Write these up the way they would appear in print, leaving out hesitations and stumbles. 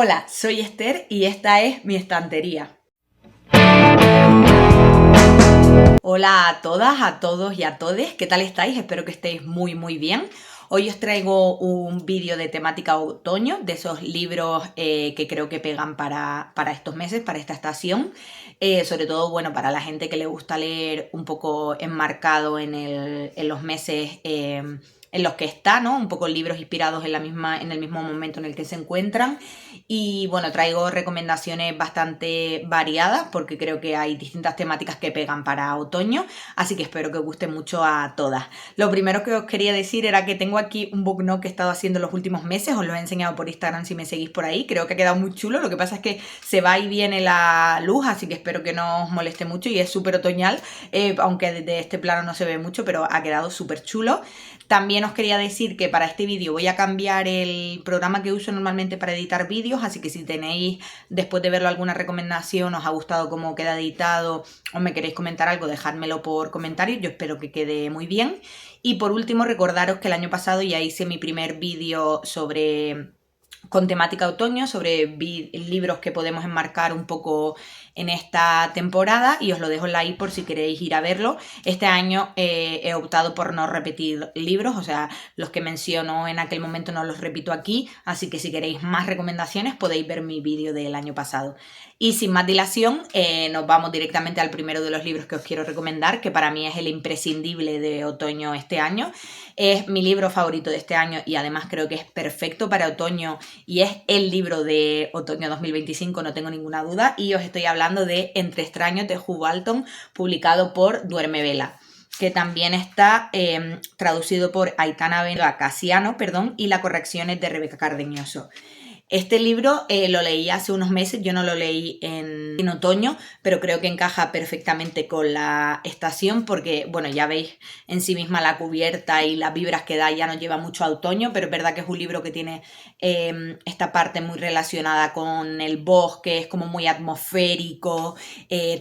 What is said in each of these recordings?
Hola, soy Esther y esta es mi estantería. Hola a todas, a todos y a todes, ¿qué tal estáis? Espero que estéis muy bien. Hoy os traigo un vídeo de temática otoño, de esos libros que creo que pegan para estos meses, para esta estación. Sobre todo, bueno, para la gente que le gusta leer un poco enmarcado en los meses en los que está, ¿no? Un poco libros inspirados en el mismo momento en el que se encuentran. Y bueno, traigo recomendaciones bastante variadas porque creo que hay distintas temáticas que pegan para otoño, así que espero que os guste mucho a todas. Lo primero que os quería decir era que tengo aquí un book note que he estado haciendo los últimos meses, os lo he enseñado por Instagram si me seguís por ahí, creo que ha quedado muy chulo, lo que pasa es que se va y viene la luz, así que espero que no os moleste mucho y es súper otoñal, aunque desde este plano no se ve mucho, pero ha quedado súper chulo. También os quería decir que para este vídeo voy a cambiar el programa que uso normalmente para editar vídeos, así que si tenéis, después de verlo, alguna recomendación, os ha gustado cómo queda editado o me queréis comentar algo, dejádmelo por comentarios, yo espero que quede muy bien. Y por último, recordaros que el año pasado ya hice mi primer vídeo con temática otoño, sobre libros que podemos enmarcar un poco en esta temporada, y os lo dejo ahí por si queréis ir a verlo. Este año he optado por no repetir libros, o sea, los que menciono en aquel momento no los repito aquí, así que si queréis más recomendaciones podéis ver mi vídeo del año pasado. Y sin más dilación, nos vamos directamente al primero de los libros que os quiero recomendar, que para mí es el imprescindible de otoño este año. Es mi libro favorito de este año y además creo que es perfecto para otoño y es el libro de otoño 2025, no tengo ninguna duda, y os estoy hablando de Entre extraños de Hugh Walton, publicado por Duerme Vela, que también está traducido por Aitana Casiano, y la corrección es de Rebeca Cardeñoso. Este libro lo leí hace unos meses, yo no lo leí en otoño, pero creo que encaja perfectamente con la estación porque, bueno, ya veis en sí misma la cubierta y las vibras que da, ya nos lleva mucho a otoño, pero es verdad que es un libro que tiene esta parte muy relacionada con el bosque, es como muy atmosférico,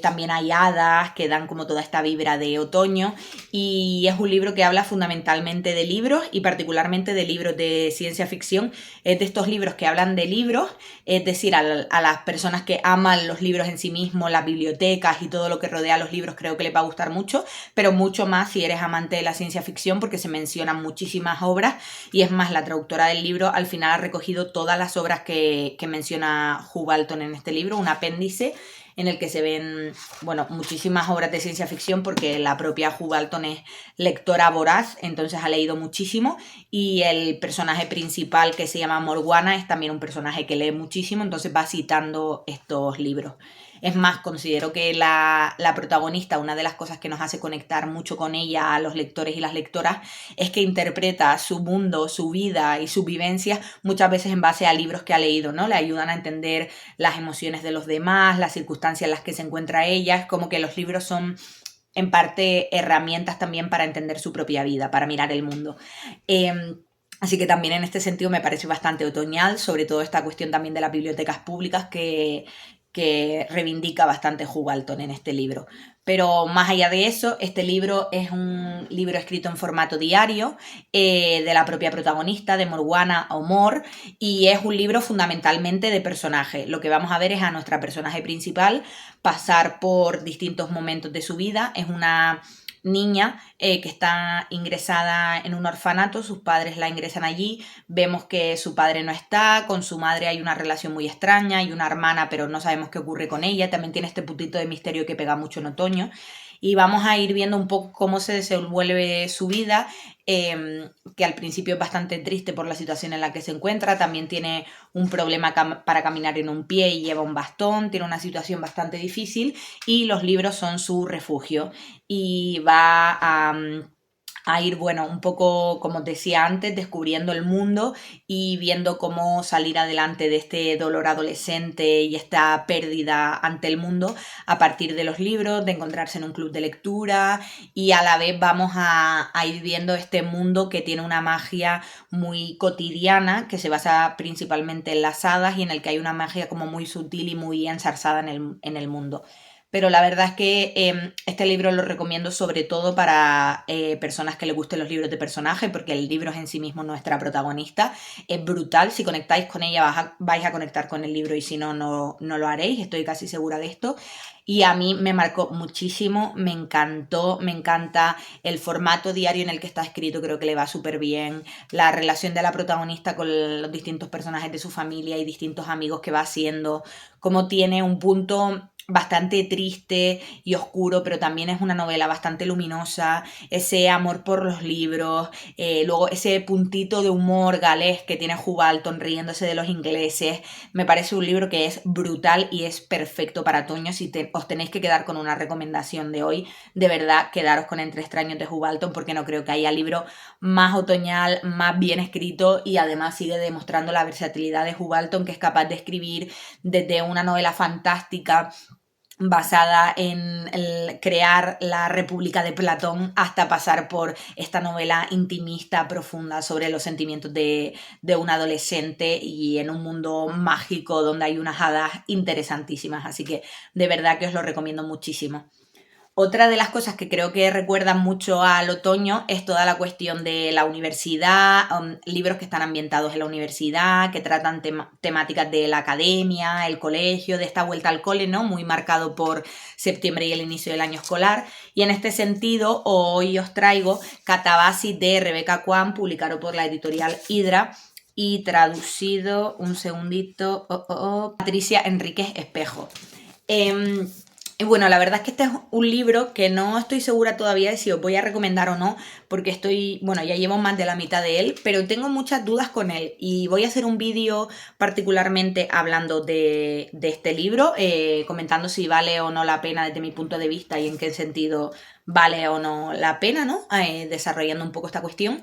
también hay hadas que dan como toda esta vibra de otoño, y es un libro que habla fundamentalmente de libros y particularmente de libros de ciencia ficción. Es de estos libros que hablan de libros, es decir, a las personas que aman los libros en sí mismos, las bibliotecas y todo lo que rodea a los libros, creo que les va a gustar mucho, pero mucho más si eres amante de la ciencia ficción, porque se mencionan muchísimas obras, y es más, la traductora del libro al final ha recogido todas las obras que menciona Hugh Walton en este libro, un apéndice en el que se ven, bueno, muchísimas obras de ciencia ficción, porque la propia Hugh Walton es lectora voraz, entonces ha leído muchísimo, y el personaje principal, que se llama Morgana, es también un personaje que lee muchísimo, entonces va citando estos libros. Es más, considero que la protagonista, una de las cosas que nos hace conectar mucho con ella, a los lectores y las lectoras, es que interpreta su mundo, su vida y sus vivencias muchas veces en base a libros que ha leído, ¿no? Le ayudan a entender las emociones de los demás, las circunstancias en las que se encuentra ella. Es como que los libros son en parte herramientas también para entender su propia vida, para mirar el mundo. Así que también en este sentido me parece bastante otoñal, sobre todo esta cuestión también de las bibliotecas públicas que reivindica bastante Hugh Walton en este libro. Pero más allá de eso, este libro es un libro escrito en formato diario de la propia protagonista, de Morgana o Mor, y es un libro fundamentalmente de personaje. Lo que vamos a ver es a nuestra personaje principal pasar por distintos momentos de su vida. Es una niña que está ingresada en un orfanato, sus padres la ingresan allí, vemos que su padre no está, con su madre hay una relación muy extraña, hay una hermana pero no sabemos qué ocurre con ella, también tiene este puntito de misterio que pega mucho en otoño, y vamos a ir viendo un poco cómo se desenvuelve su vida, que al principio es bastante triste por la situación en la que se encuentra, también tiene un problema para caminar en un pie y lleva un bastón, tiene una situación bastante difícil y los libros son su refugio, y va a ir, bueno, un poco, como te decía antes, descubriendo el mundo y viendo cómo salir adelante de este dolor adolescente y esta pérdida ante el mundo a partir de los libros, de encontrarse en un club de lectura, y a la vez vamos a ir viendo este mundo que tiene una magia muy cotidiana, que se basa principalmente en las hadas y en el que hay una magia como muy sutil y muy ensarzada en el mundo. pero la verdad es que este libro lo recomiendo sobre todo para personas que les gusten los libros de personaje, porque el libro es en sí mismo nuestra protagonista. Es brutal, si conectáis con ella vais a conectar con el libro y si no, no lo haréis, estoy casi segura de esto. Y a mí me marcó muchísimo, me encantó, me encanta el formato diario en el que está escrito, creo que le va súper bien. La relación de la protagonista con los distintos personajes de su familia y distintos amigos que va haciendo, como tiene un punto bastante triste y oscuro, pero también es una novela bastante luminosa, ese amor por los libros, luego ese puntito de humor galés que tiene Hugh Balton riéndose de los ingleses, me parece un libro que es brutal y es perfecto para otoño. Si os tenéis que quedar con una recomendación de hoy, de verdad quedaros con Entre extraños de Hugh Balton, porque no creo que haya libro más otoñal, más bien escrito, y además sigue demostrando la versatilidad de Hugh Balton, que es capaz de escribir desde una novela fantástica basada en crear la República de Platón hasta pasar por esta novela intimista, profunda, sobre los sentimientos de un adolescente y en un mundo mágico donde hay unas hadas interesantísimas. Así que de verdad que os lo recomiendo muchísimo. Otra de las cosas que creo que recuerdan mucho al otoño es toda la cuestión de la universidad, libros que están ambientados en la universidad, que tratan temáticas de la academia, el colegio, de esta vuelta al cole, ¿no? Muy marcado por septiembre y el inicio del año escolar. Y en este sentido, hoy os traigo Catabasi de Rebecca Cuán, publicado por la editorial Hidra y traducido, un segundito, Patricia Enríquez Espejo. Y bueno, la verdad es que este es un libro que no estoy segura todavía de si os voy a recomendar o no, porque ya llevo más de la mitad de él, pero tengo muchas dudas con él y voy a hacer un vídeo particularmente hablando de este libro, comentando si vale o no la pena desde mi punto de vista y en qué sentido vale o no la pena, ¿no? Desarrollando un poco esta cuestión.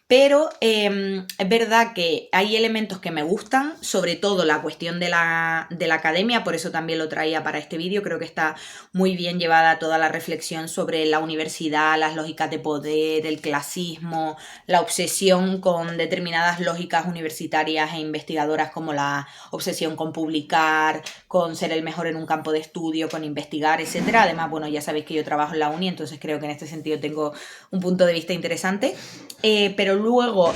Pero es verdad que hay elementos que me gustan, sobre todo la cuestión de la academia, por eso también lo traía para este vídeo. Creo que está muy bien llevada toda la reflexión sobre la universidad, las lógicas de poder, el clasismo, la obsesión con determinadas lógicas universitarias e investigadoras, como la obsesión con publicar, con ser el mejor en un campo de estudio, con investigar, etcétera. Además, bueno, ya sabéis que yo trabajo en la uni, entonces creo que en este sentido tengo un punto de vista interesante. Pero luego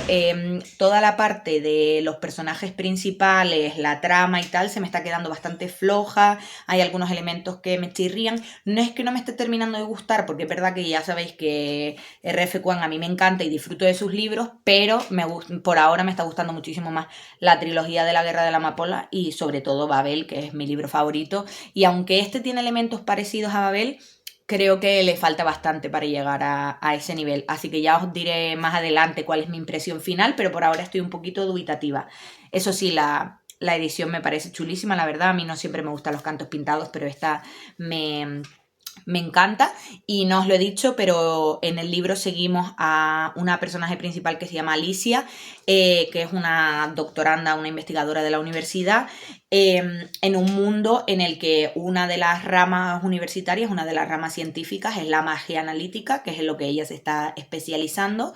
toda la parte de los personajes principales, la trama y tal, se me está quedando bastante floja. Hay algunos elementos que me chirrían. No es que no me esté terminando de gustar, porque es verdad que ya sabéis que R.F. Kuang a mí me encanta y disfruto de sus libros, pero por ahora me está gustando muchísimo más la trilogía de la Guerra de la Amapola y sobre todo Babel, que es mi libro favorito. Y aunque este tiene elementos parecidos a Babel, creo que le falta bastante para llegar a ese nivel. Así que ya os diré más adelante cuál es mi impresión final, pero por ahora estoy un poquito dubitativa. Eso sí, la edición me parece chulísima, la verdad. A mí no siempre me gustan los cantos pintados, pero esta me encanta. Y no os lo he dicho, pero en el libro seguimos a una personaje principal que se llama Alicia, que es una doctoranda, una investigadora de la universidad, en un mundo en el que una de las ramas universitarias, una de las ramas científicas, es la magia analítica, que es en lo que ella se está especializando.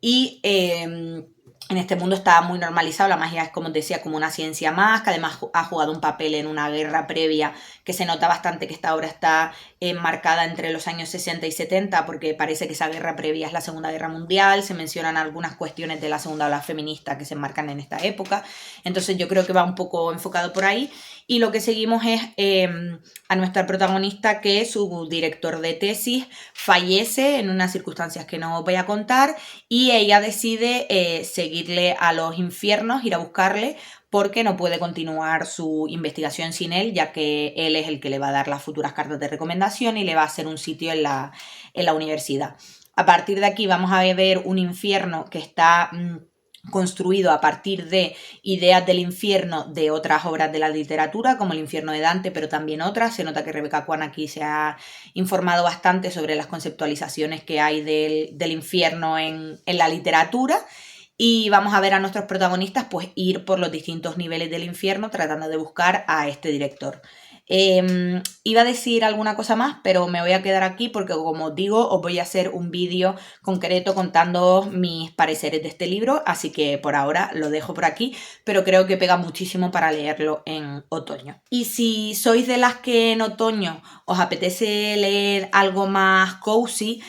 Y en este mundo está muy normalizado, la magia es, como os decía, como una ciencia más, que además ha jugado un papel en una guerra previa, que se nota bastante que esta obra está enmarcada entre los años 60 y 70, porque parece que esa guerra previa es la Segunda Guerra Mundial, se mencionan algunas cuestiones de la segunda ola feminista que se enmarcan en esta época, entonces yo creo que va un poco enfocado por ahí. Y lo que seguimos es a nuestra protagonista, que su director de tesis fallece en unas circunstancias que no os voy a contar, y ella decide seguirle a los infiernos, ir a buscarle, porque no puede continuar su investigación sin él, ya que él es el que le va a dar las futuras cartas de recomendación y le va a hacer un sitio en la universidad. A partir de aquí vamos a ver un infierno que está construido a partir de ideas del infierno de otras obras de la literatura, como El infierno de Dante, pero también otras. Se nota que Rebecca Kuán aquí se ha informado bastante sobre las conceptualizaciones que hay del infierno en la literatura. Y vamos a ver a nuestros protagonistas pues ir por los distintos niveles del infierno tratando de buscar a este director. Iba a decir alguna cosa más, pero me voy a quedar aquí porque, como digo, os voy a hacer un vídeo concreto contando mis pareceres de este libro, así que por ahora lo dejo por aquí, pero creo que pega muchísimo para leerlo en otoño. Y si sois de las que en otoño os apetece leer algo más cozy,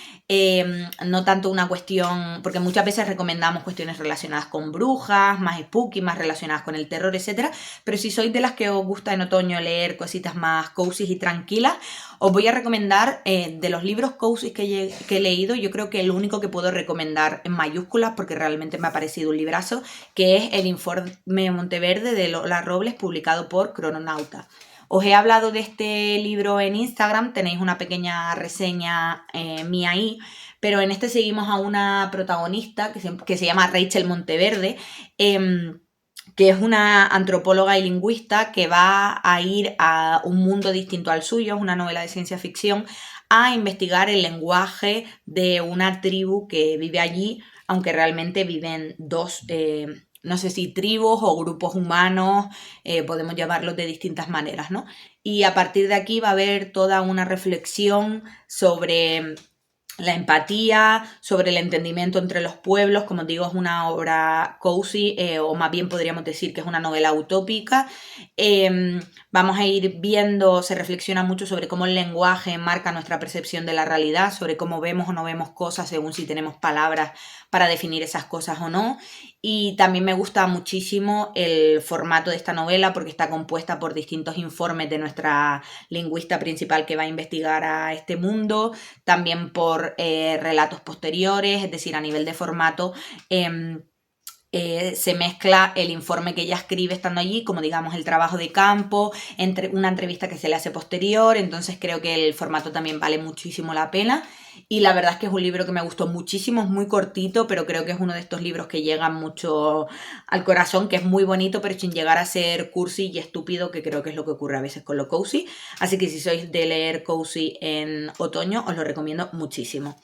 no tanto una cuestión, porque muchas veces recomendamos cuestiones relacionadas con brujas, más spooky, más relacionadas con el terror, etcétera. Pero si sois de las que os gusta en otoño leer cositas más cozy y tranquilas, os voy a recomendar de los libros cozy que he leído, yo creo que el único que puedo recomendar en mayúsculas, porque realmente me ha parecido un librazo, que es El Informe Monteverde de Lola Robles, publicado por Crononauta. Os he hablado de este libro en Instagram, tenéis una pequeña reseña mía ahí, pero en este seguimos a una protagonista que se llama Rachel Monteverde, que es una antropóloga y lingüista que va a ir a un mundo distinto al suyo, es una novela de ciencia ficción, a investigar el lenguaje de una tribu que vive allí, aunque realmente viven dos no sé si tribus o grupos humanos, podemos llamarlos de distintas maneras, ¿no? Y a partir de aquí va a haber toda una reflexión sobre la empatía, sobre el entendimiento entre los pueblos. Como digo, es una obra cozy, o más bien podríamos decir que es una novela utópica. Vamos a ir viendo, se reflexiona mucho sobre cómo el lenguaje marca nuestra percepción de la realidad, sobre cómo vemos o no vemos cosas según si tenemos palabras para definir esas cosas o no. Y también me gusta muchísimo el formato de esta novela porque está compuesta por distintos informes de nuestra lingüista principal que va a investigar a este mundo, también por relatos posteriores, es decir, a nivel de formato. Se mezcla el informe que ella escribe estando allí, como digamos el trabajo de campo, entre una entrevista que se le hace posterior, entonces creo que el formato también vale muchísimo la pena. Y la verdad es que es un libro que me gustó muchísimo, es muy cortito, pero creo que es uno de estos libros que llegan mucho al corazón, que es muy bonito, pero sin llegar a ser cursi y estúpido, que creo que es lo que ocurre a veces con lo cozy. Así que si sois de leer cozy en otoño, os lo recomiendo muchísimo.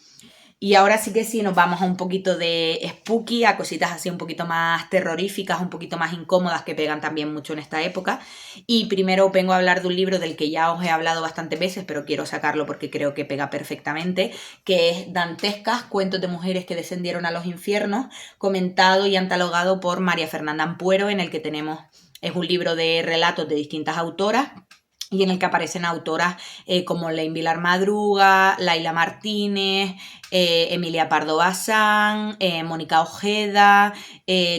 Y ahora sí que sí, nos vamos a un poquito de spooky, a cositas así un poquito más terroríficas, un poquito más incómodas que pegan también mucho en esta época. Y primero vengo a hablar de un libro del que ya os he hablado bastantes veces, pero quiero sacarlo porque creo que pega perfectamente, que es Dantescas, cuentos de mujeres que descendieron a los infiernos, comentado y catalogado por María Fernanda Ampuero, en el que tenemos, es un libro de relatos de distintas autoras, y en el que aparecen autoras como Lein Vilar Madruga, Laila Martínez, Emilia Pardo Bazán, Mónica Ojeda,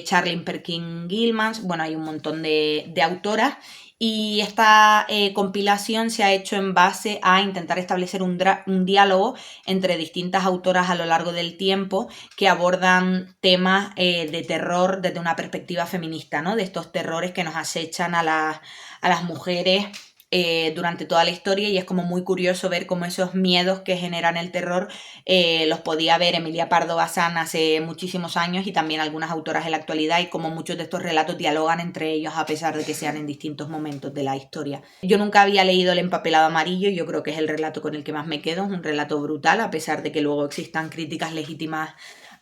Charlene Perkin Gilmans. Bueno, hay un montón de autoras. Y esta compilación se ha hecho en base a intentar establecer un diálogo entre distintas autoras a lo largo del tiempo que abordan temas de terror desde una perspectiva feminista, ¿no? De estos terrores que nos acechan a las mujeres durante toda la historia, y es como muy curioso ver cómo esos miedos que generan el terror los podía ver Emilia Pardo Bazán hace muchísimos años y también algunas autoras en la actualidad, y cómo muchos de estos relatos dialogan entre ellos a pesar de que sean en distintos momentos de la historia. Yo nunca había leído El empapelado amarillo, yo creo que es el relato con el que más me quedo, es un relato brutal, a pesar de que luego existan críticas legítimas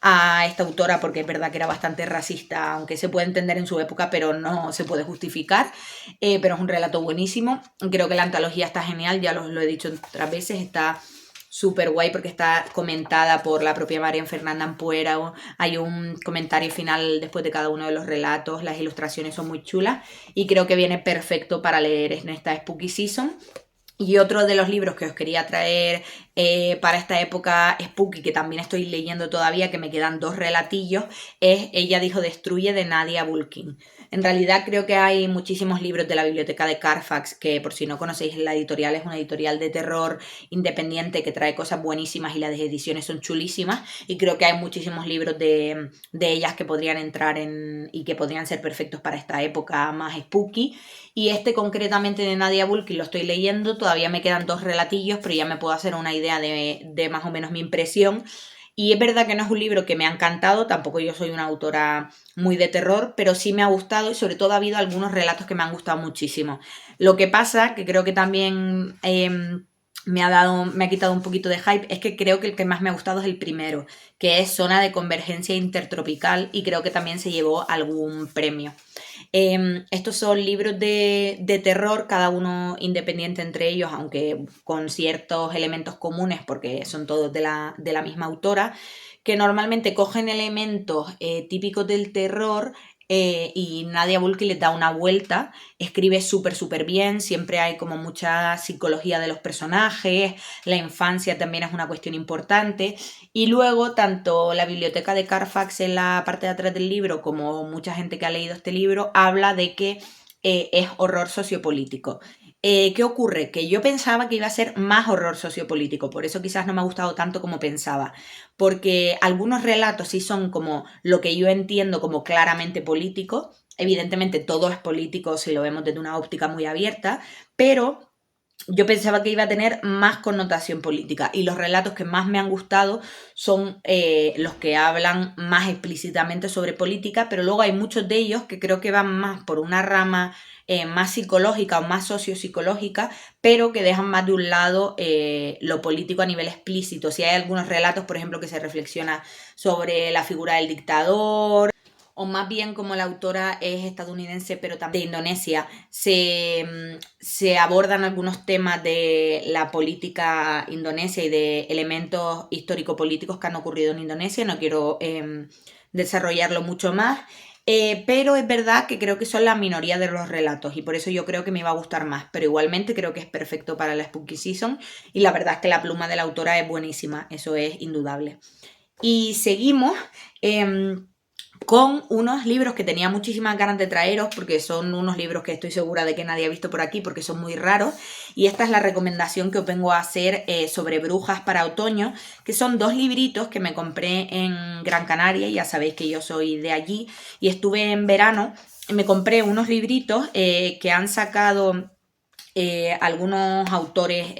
a esta autora, porque es verdad que era bastante racista, aunque se puede entender en su época, pero no se puede justificar. Pero es un relato buenísimo. Creo que la antología está genial, ya lo he dicho otras veces, está súper guay porque está comentada por la propia María Fernanda Ampuero. Hay un comentario final después de cada uno de los relatos, las ilustraciones son muy chulas y creo que viene perfecto para leer en esta Spooky Season. Y otro de los libros que os quería traer para esta época spooky, que también estoy leyendo todavía, que me quedan 2 relatillos, es Ella dijo destruye, de Nadia Bulkin. En realidad creo que hay muchísimos libros de la biblioteca de Carfax, que por si no conocéis la editorial, es una editorial de terror independiente que trae cosas buenísimas y las ediciones son chulísimas, y creo que hay muchísimos libros de ellas que podrían entrar y que podrían ser perfectos para esta época más spooky. Y este concretamente de Nadia Bulkin lo estoy leyendo, todavía me quedan 2 relatillos, pero ya me puedo hacer una idea de más o menos mi impresión. Y es verdad que no es un libro que me ha encantado, tampoco yo soy una autora muy de terror, pero sí me ha gustado y sobre todo ha habido algunos relatos que me han gustado muchísimo. Lo que pasa, que creo que también me ha quitado un poquito de hype, es que creo que el que más me ha gustado es el primero, que es Zona de Convergencia Intertropical, y creo que también se llevó algún premio. Estos son libros de terror, cada uno independiente entre ellos, aunque con ciertos elementos comunes, porque son todos de la misma autora, que normalmente cogen elementos típicos del terror y Nadia Bulki les da una vuelta, escribe súper bien, siempre hay como mucha psicología de los personajes, la infancia también es una cuestión importante y luego tanto la biblioteca de Carfax en la parte de atrás del libro como mucha gente que ha leído este libro habla de que es horror sociopolítico. ¿Qué ocurre? Que yo pensaba que iba a ser más horror sociopolítico, por eso quizás no me ha gustado tanto como pensaba, porque algunos relatos sí son como lo que yo entiendo como claramente político, evidentemente todo es político si lo vemos desde una óptica muy abierta, pero yo pensaba que iba a tener más connotación política y los relatos que más me han gustado son los que hablan más explícitamente sobre política, pero luego hay muchos de ellos que creo que van más por una rama más psicológica o más sociopsicológica, pero que dejan más de un lado lo político a nivel explícito. Si hay algunos relatos, por ejemplo, que se reflexiona sobre la figura del dictador, o más bien como la autora es estadounidense pero también de Indonesia, se abordan algunos temas de la política indonesia y de elementos histórico-políticos que han ocurrido en Indonesia. No quiero desarrollarlo mucho más, pero es verdad que creo que son la minoría de los relatos y por eso yo creo que me iba a gustar más, pero igualmente creo que es perfecto para la Spooky Season y la verdad es que la pluma de la autora es buenísima, eso es indudable. Y seguimos con unos libros que tenía muchísimas ganas de traeros porque son unos libros que estoy segura de que nadie ha visto por aquí porque son muy raros y esta es la recomendación que os vengo a hacer sobre brujas para otoño, que son dos libritos que me compré en Gran Canaria, ya sabéis que yo soy de allí y estuve en verano, me compré unos libritos que han sacado algunos autores,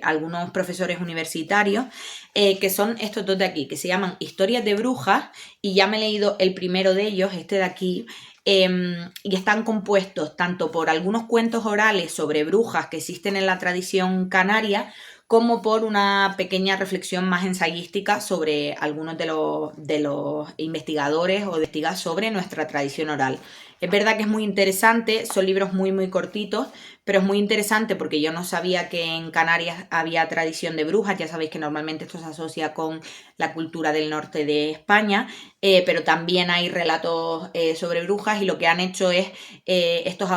algunos profesores universitarios, que son estos dos de aquí, que se llaman Historias de Brujas, y ya me he leído el primero de ellos, este de aquí, y están compuestos tanto por algunos cuentos orales sobre brujas que existen en la tradición canaria, como por una pequeña reflexión más ensayística sobre algunos de los investigadores o investigas sobre nuestra tradición oral. Es verdad que es muy interesante, son libros muy cortitos, pero es muy interesante porque yo no sabía que en Canarias había tradición de brujas, ya sabéis que normalmente esto se asocia con la cultura del norte de España, pero también hay relatos sobre brujas y lo que han hecho es estos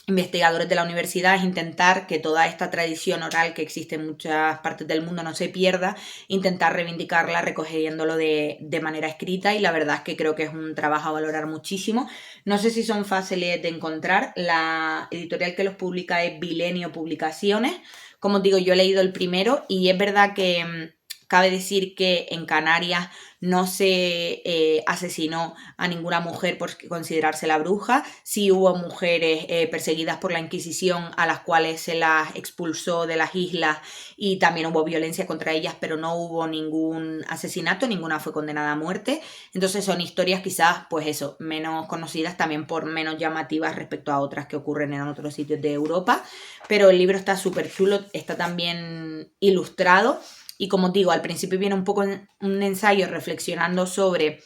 investigadores de la universidad es intentar que toda esta tradición oral que existe en muchas partes del mundo no se pierda, intentar reivindicarla recogiéndolo de manera escrita y la verdad es que creo que es un trabajo a valorar muchísimo. No sé si son fáciles de encontrar, la editorial que los publica es Bilenio Publicaciones, como os digo yo he leído el primero y es verdad que cabe decir que en Canarias no se asesinó a ninguna mujer por considerarse la bruja. Sí hubo mujeres perseguidas por la Inquisición a las cuales se las expulsó de las islas y también hubo violencia contra ellas, pero no hubo ningún asesinato, ninguna fue condenada a muerte. Entonces son historias quizás, pues eso, menos conocidas, también por menos llamativas respecto a otras que ocurren en otros sitios de Europa. Pero el libro está súper chulo, está también ilustrado. Y como digo, al principio viene un poco un ensayo reflexionando sobre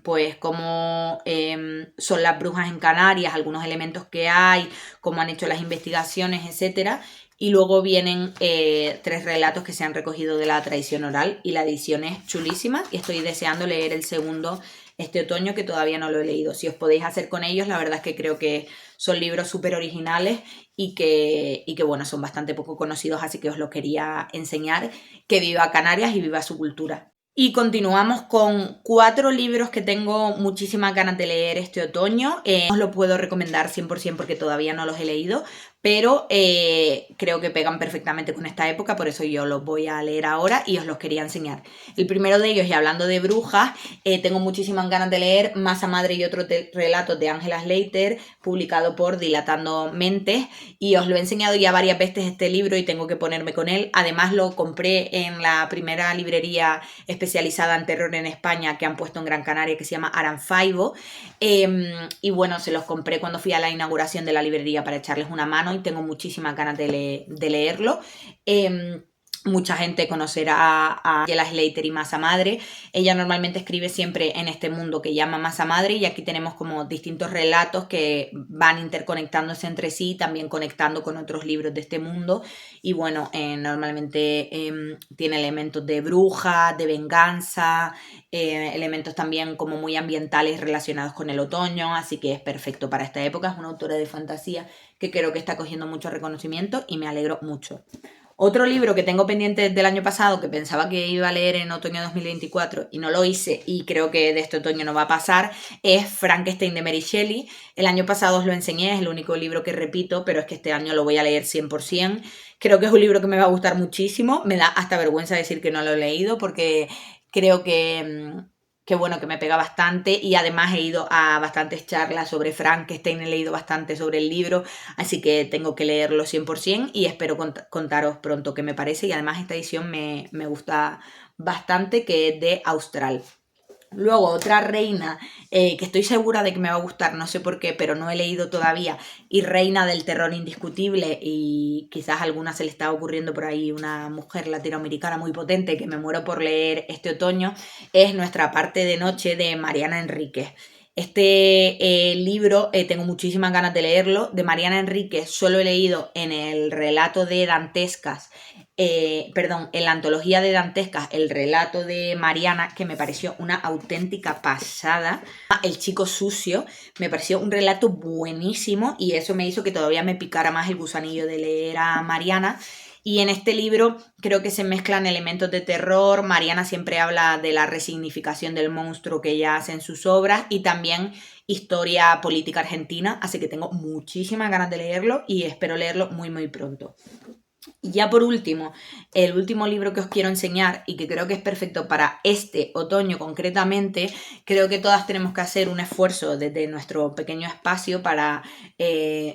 pues cómo son las brujas en Canarias, algunos elementos que hay, cómo han hecho las investigaciones, etcétera. Y luego vienen 3 relatos que se han recogido de la tradición oral y la edición es chulísima y estoy deseando leer el segundo este otoño que todavía no lo he leído. Si os podéis hacer con ellos, la verdad es que creo que son libros súper originales y que bueno, son bastante poco conocidos, así que os lo quería enseñar. Que viva Canarias y viva su cultura. Y continuamos con 4 libros que tengo muchísimas ganas de leer este otoño. No os lo puedo recomendar 100% porque todavía no los he leído, pero creo que pegan perfectamente con esta época, por eso yo los voy a leer ahora y os los quería enseñar. El primero de ellos, y hablando de brujas, tengo muchísimas ganas de leer Masa Madre y otros relatos de Angela Slater, publicado por Dilatando Mentes, y os lo he enseñado ya varias veces este libro y tengo que ponerme con él. Además lo compré en la primera librería especializada en terror en España que han puesto en Gran Canaria, que se llama Aranfaibo, y bueno, se los compré cuando fui a la inauguración de la librería para echarles una mano y tengo muchísimas ganas de leerlo. Mucha gente conocerá a Angela Slater y Masa Madre. Ella normalmente escribe siempre en este mundo que llama Masa Madre, y aquí tenemos como distintos relatos que van interconectándose entre sí, también conectando con otros libros de este mundo. Y bueno, normalmente tiene elementos de bruja, de venganza, elementos también como muy ambientales relacionados con el otoño, así que es perfecto para esta época. Es una autora de fantasía que creo que está cogiendo mucho reconocimiento y me alegro mucho. Otro libro que tengo pendiente del año pasado, que pensaba que iba a leer en otoño de 2024 y no lo hice, y creo que de este otoño no va a pasar, es Frankenstein de Mary Shelley. El año pasado os lo enseñé, es el único libro que repito, pero es que este año lo voy a leer 100%. Creo que es un libro que me va a gustar muchísimo. Me da hasta vergüenza decir que no lo he leído, porque creo que bueno, que me pega bastante, y además he ido a bastantes charlas sobre Frankenstein, he leído bastante sobre el libro, así que tengo que leerlo 100% y espero contaros pronto qué me parece. Y además esta edición me gusta bastante, que es de Austral. Luego otra reina que estoy segura de que me va a gustar, no sé por qué, pero no he leído todavía, y reina del terror indiscutible, y quizás a alguna se le está ocurriendo por ahí una mujer latinoamericana muy potente que me muero por leer este otoño, es Nuestra parte de noche de Mariana Enríquez. Este libro tengo muchísimas ganas de leerlo. De Mariana Enríquez solo he leído en el relato de Dantescas, en la antología de Dantescas, el relato de Mariana, que me pareció una auténtica pasada. El chico sucio me pareció un relato buenísimo, y eso me hizo que todavía me picara más el gusanillo de leer a Mariana. Y en este libro creo que se mezclan elementos de terror. Mariana siempre habla de la resignificación del monstruo que ella hace en sus obras, y también historia política argentina, así que tengo muchísimas ganas de leerlo y espero leerlo muy muy pronto. Y ya por último, el último libro que os quiero enseñar, y que creo que es perfecto para este otoño concretamente, creo que todas tenemos que hacer un esfuerzo desde nuestro pequeño espacio para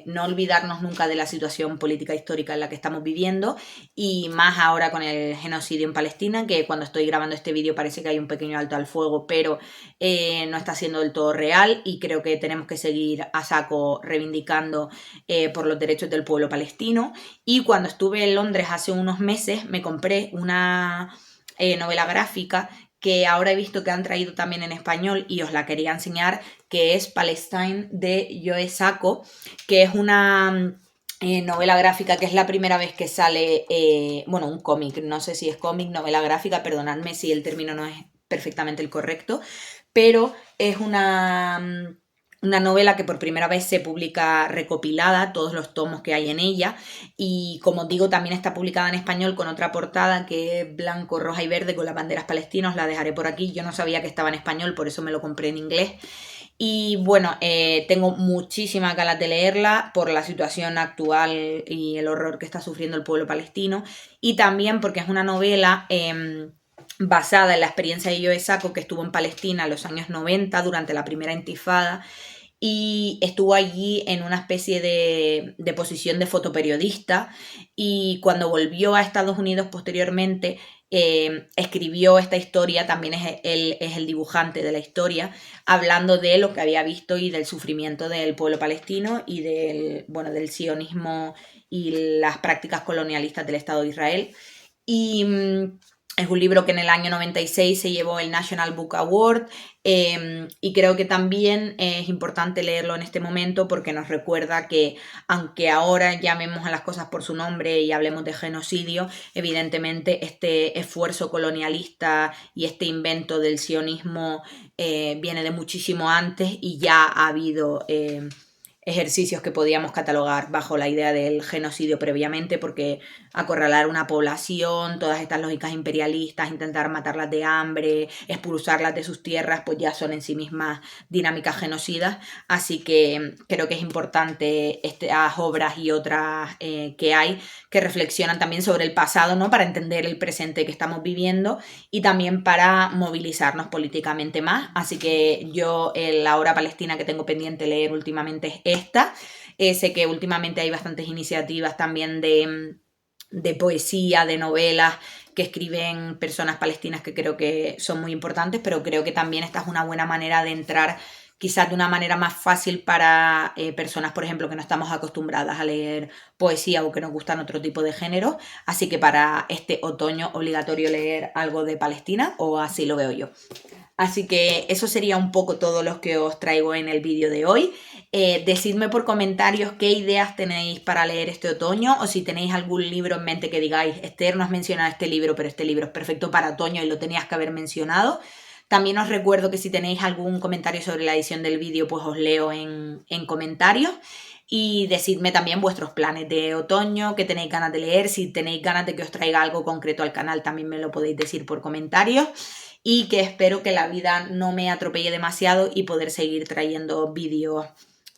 no olvidarnos nunca de la situación política histórica en la que estamos viviendo, y más ahora con el genocidio en Palestina, que cuando estoy grabando este vídeo parece que hay un pequeño alto al fuego, pero no está siendo del todo real, y creo que tenemos que seguir a saco reivindicando por los derechos del pueblo palestino. Y cuando estuve en Londres hace unos meses me compré una novela gráfica que ahora he visto que han traído también en español y os la quería enseñar, que es Palestine de Joe Sacco, que es una novela gráfica, que es la primera vez que sale, bueno, un cómic, no sé si es cómic, novela gráfica, perdonadme si el término no es perfectamente el correcto, pero es una novela que por primera vez se publica recopilada, todos los tomos que hay en ella, y como digo, también está publicada en español con otra portada que es blanco, roja y verde con las banderas palestinas. La dejaré por aquí, yo no sabía que estaba en español, por eso me lo compré en inglés. Y bueno, tengo muchísimas ganas de leerla por la situación actual y el horror que está sufriendo el pueblo palestino, y también porque es una novela basada en la experiencia de Joe Sacco, que estuvo en Palestina en los años 90 durante la primera intifada, y estuvo allí en una especie de posición de fotoperiodista, y cuando volvió a Estados Unidos posteriormente escribió esta historia, también él es el dibujante de la historia, hablando de lo que había visto y del sufrimiento del pueblo palestino y del sionismo y las prácticas colonialistas del Estado de Israel. Y es un libro que en el año 96 se llevó el National Book Award, y creo que también es importante leerlo en este momento porque nos recuerda que, aunque ahora llamemos a las cosas por su nombre y hablemos de genocidio, evidentemente este esfuerzo colonialista y este invento del sionismo viene de muchísimo antes, y ya ha habido ejercicios que podíamos catalogar bajo la idea del genocidio previamente, porque acorralar una población, todas estas lógicas imperialistas, intentar matarlas de hambre, expulsarlas de sus tierras, pues ya son en sí mismas dinámicas genocidas. Así que creo que es importante estas obras y otras que hay, que reflexionan también sobre el pasado, ¿no? Para entender el presente que estamos viviendo y también para movilizarnos políticamente más. Así que yo la obra palestina que tengo pendiente leer últimamente es esta. Sé que últimamente hay bastantes iniciativas también de poesía, de novelas que escriben personas palestinas, que creo que son muy importantes, pero creo que también esta es una buena manera de entrar quizás de una manera más fácil para personas, por ejemplo, que no estamos acostumbradas a leer poesía o que nos gustan otro tipo de género. Así que para este otoño obligatorio leer algo de Palestina, o así lo veo yo. Así que eso sería un poco todo lo que os traigo en el vídeo de hoy. Decidme por comentarios qué ideas tenéis para leer este otoño, o si tenéis algún libro en mente que digáis, Esther, no has mencionado este libro, pero este libro es perfecto para otoño y lo tenías que haber mencionado. También os recuerdo que si tenéis algún comentario sobre la edición del vídeo, pues os leo en comentarios. Y decidme también vuestros planes de otoño, qué tenéis ganas de leer, si tenéis ganas de que os traiga algo concreto al canal, también me lo podéis decir por comentarios. Y que espero que la vida no me atropelle demasiado y poder seguir trayendo vídeos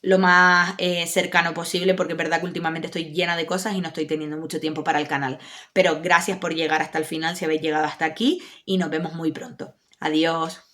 lo más cercano posible, porque es verdad que últimamente estoy llena de cosas y no estoy teniendo mucho tiempo para el canal. Pero gracias por llegar hasta el final si habéis llegado hasta aquí y nos vemos muy pronto. Adiós.